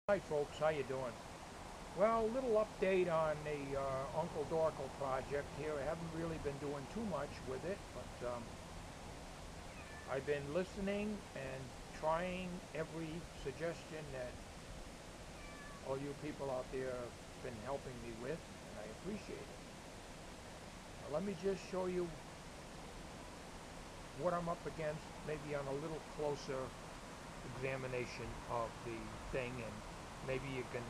Hi folks, how you doing? Well, little update on the Uncle Dorkel project here. I haven't really been doing too much with it, but I've been listening and trying every suggestion that all you people out there have been helping me with, and I appreciate it. Now, let me just show you what I'm up against, maybe on a little closer examination of the thing, and maybe you can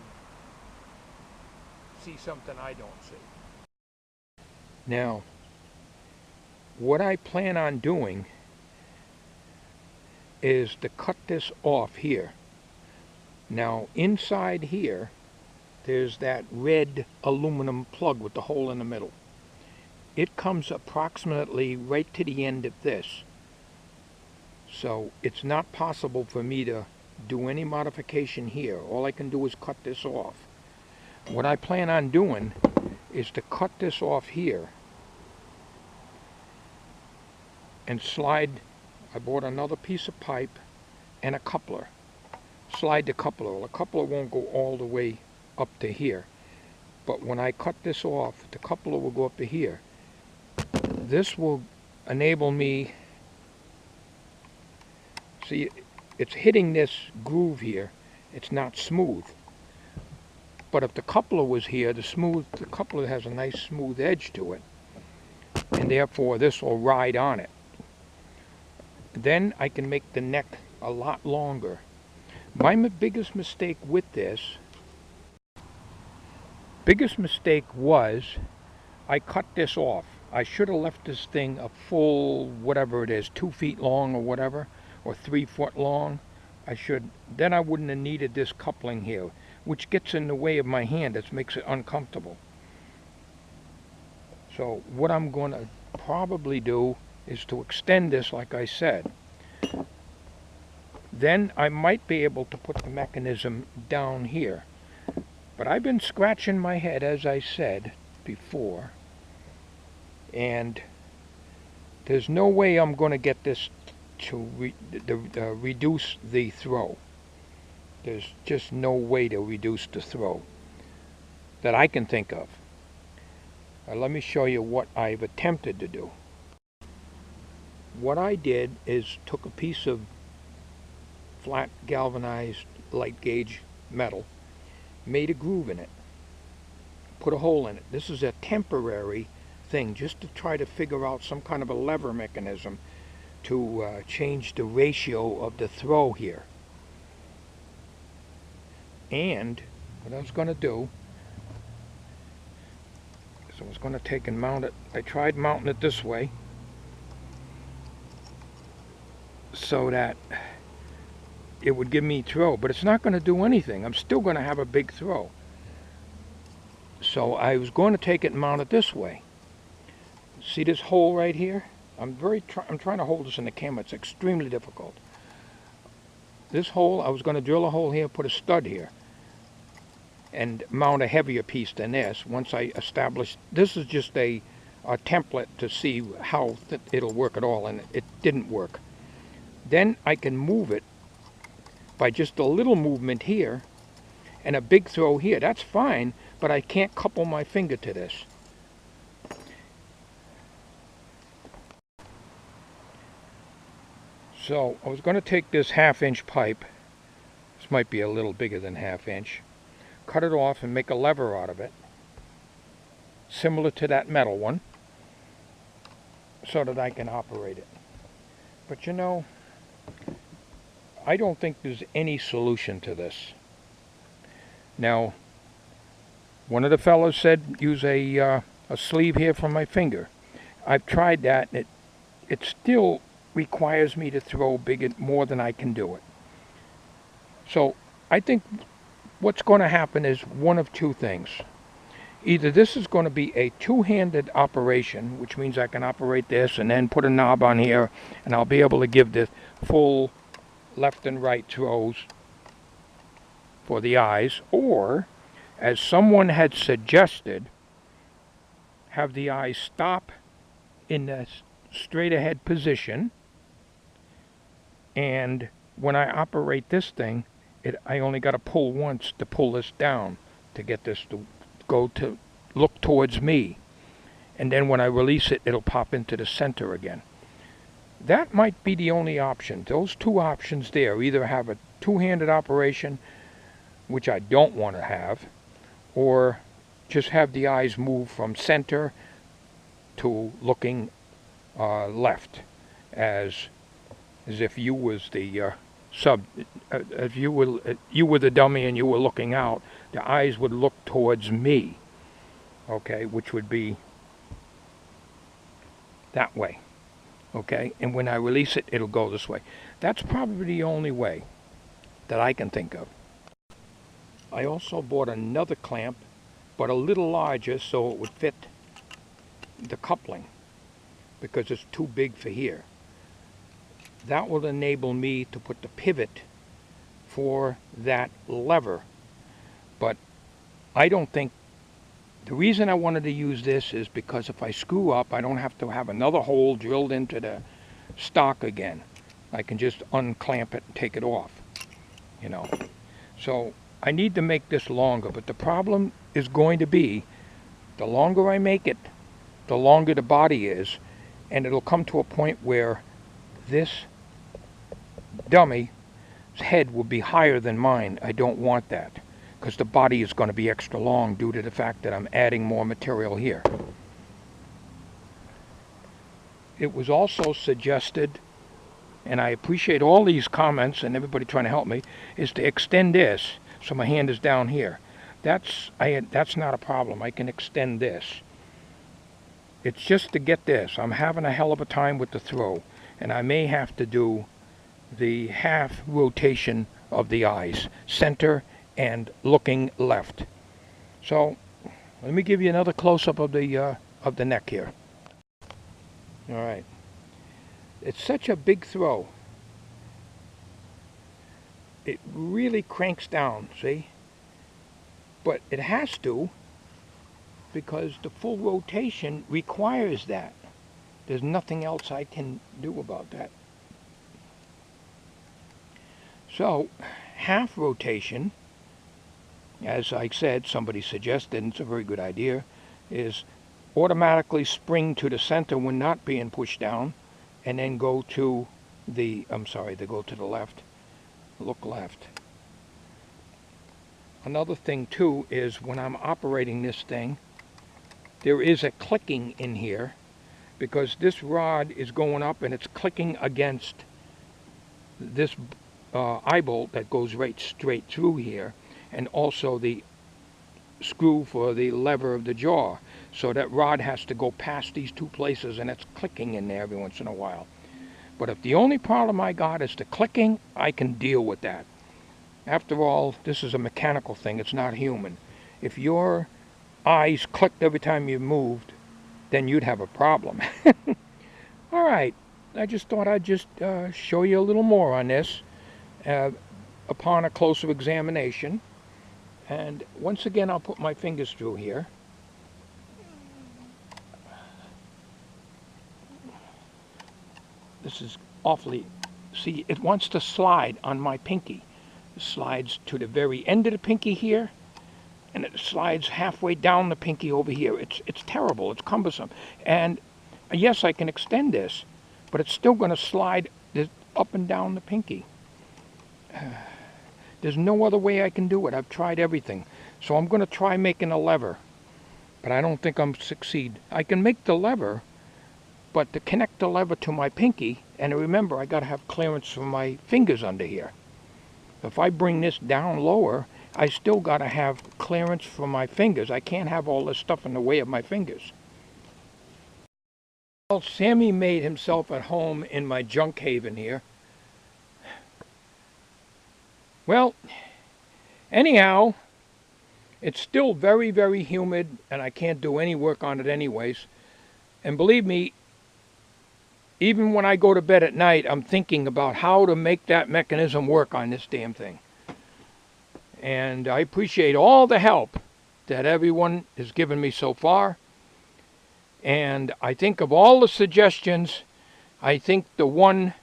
see something I don't see. Now, what I plan on doing is to cut this off here. Now, inside here, there's that red aluminum plug with the hole in the middle. It comes approximately right to the end of this. So it's not possible for me to do any modification here. All I can do is cut this off. What I plan on doing is to cut this off here and slide. I bought another piece of pipe and a coupler. Slide the coupler. Well, the coupler won't go all the way up to here, but when I cut this off, the coupler will go up to here. This will enable me, see, it's hitting this groove here. It's not smooth, but if the coupler was here, the coupler has a nice smooth edge to it, and therefore this will ride on it. Then I can make the neck a lot longer. My biggest mistake with this, was I cut this off. I should have left this thing a full, whatever it is, 2 feet long or whatever, or 3 foot long. Then I wouldn't have needed this coupling here, which gets in the way of my hand. It makes it uncomfortable. So what I'm going to probably do is to extend this like I said. Then I might be able to put the mechanism down here. But I've been scratching my head, as I said before, and there's no way I'm going to get this to reduce the throw. There's just no way to reduce the throw that I can think of. Let me show you what I've attempted to do. What I did is took a piece of flat galvanized light gauge metal, made a groove in it, put a hole in it. This is a temporary thing just to try to figure out some kind of a lever mechanism to change the ratio of the throw here. And what I was going to do is I was going to take and mount it. I tried mounting it this way so that it would give me throw, but it's not going to do anything. I'm still going to have a big throw. So I was going to take it and mount it this way. See this hole right here? I'm trying to hold this in the camera. It's extremely difficult. This hole, I was going to drill a hole here, put a stud here, and mount a heavier piece than this. Once I establish, this is just a template to see how it'll work at all, and it didn't work. Then I can move it by just a little movement here and a big throw here. That's fine, but I can't couple my finger to this. So I was going to take this 1/2 inch pipe, this might be a little bigger than 1/2 inch, cut it off and make a lever out of it, similar to that metal one, so that I can operate it. But you know, I don't think there's any solution to this. Now, one of the fellows said use a sleeve here for my finger. I've tried that, and it still requires me to throw more than I can do it. So I think what's going to happen is one of two things. Either this is going to be a two-handed operation, which means I can operate this and then put a knob on here, and I'll be able to give this full left and right throws for the eyes, or, as someone had suggested, have the eyes stop in the straight ahead position, and when I operate this thing, I only got to pull once to pull this down to get this to go to look towards me. And then when I release it, it'll pop into the center again. That might be the only option. Those two options there, either have a two-handed operation, which I don't want to have, or just have the eyes move from center to looking left, as if you was the if you were the dummy and you were looking out. The eyes would look towards me, okay, which would be that way, okay, and when I release it, it'll go this way. That's probably the only way that I can think of. I also bought another clamp, but a little larger so it would fit the coupling, because it's too big for here. That will enable me to put the pivot for that lever. But I don't think, the reason I wanted to use this is because if I screw up, I don't have to have another hole drilled into the stock again. I can just unclamp it and take it off, you know. So I need to make this longer, but the problem is going to be, the longer I make it, the longer the body is, and it'll come to a point where this dummy's head will be higher than mine. I don't want that, because the body is going to be extra long due to the fact that I'm adding more material here. It was also suggested, and I appreciate all these comments and everybody trying to help me, is to extend this so my hand is down here. That's not a problem. I can extend this. It's just to get this. I'm having a hell of a time with the throw, and I may have to do the half rotation of the eyes, center and looking left. So let me give you another close-up of the neck here. All right. It's such a big throw. It really cranks down, see? But it has to, because the full rotation requires that. There's nothing else I can do about that. So, half rotation, as I said, somebody suggested, and it's a very good idea, is automatically spring to the center when not being pushed down, and then go to the, they go to the left, look left. Another thing too is when I'm operating this thing, there is a clicking in here, because this rod is going up and it's clicking against this eye bolt that goes right straight through here, and also the screw for the lever of the jaw. So that rod has to go past these two places, and it's clicking in there every once in a while. But if the only problem I got is the clicking, I can deal with that. After all, this is a mechanical thing, it's not human. If your eyes clicked every time you moved, then you'd have a problem. All right, I just thought I'd just show you a little more on this upon a closer examination. And once again, I'll put my fingers through here. This is awfully, see, it wants to slide on my pinky. It slides to the very end of the pinky here, and it slides halfway down the pinky over here. It's terrible, it's cumbersome. And yes, I can extend this, but it's still going to slide up and down the pinky. There's no other way I can do it. I've tried everything. So I'm going to try making a lever, but I don't think I'm succeed. I can make the lever, but to connect the lever to my pinky, and remember, I got to have clearance for my fingers under here. If I bring this down lower, I still got to have clearance for my fingers. I can't have all this stuff in the way of my fingers. Well, Sammy made himself at home in my junk haven here. Well, anyhow, it's still very, very humid, and I can't do any work on it anyways. And believe me, even when I go to bed at night, I'm thinking about how to make that mechanism work on this damn thing. And I appreciate all the help that everyone has given me so far. And I think of all the suggestions, I think the one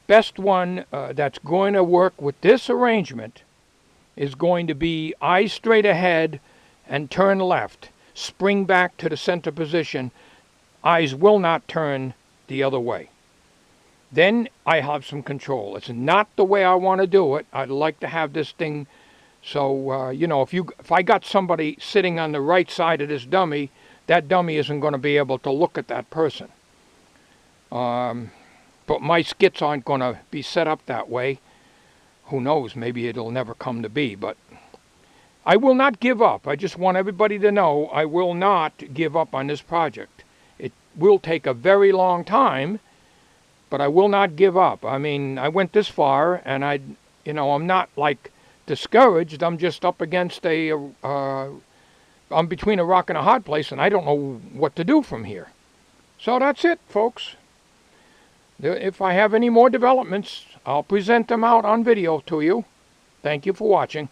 best one that's going to work with this arrangement is going to be eyes straight ahead and turn left. Spring back to the center position. Eyes will not turn the other way. Then I have some control. It's not the way I want to do it. I'd like to have this thing so, you know, if I got somebody sitting on the right side of this dummy, that dummy isn't going to be able to look at that person. But my skits aren't going to be set up that way. Who knows, maybe it'll never come to be, but I will not give up. I just want everybody to know I will not give up on this project. It will take a very long time, but I will not give up. I mean, I went this far, and I'm not like discouraged. I'm just up against I'm between a rock and a hard place, and I don't know what to do from here. So that's it, folks. If I have any more developments, I'll present them out on video to you. Thank you for watching.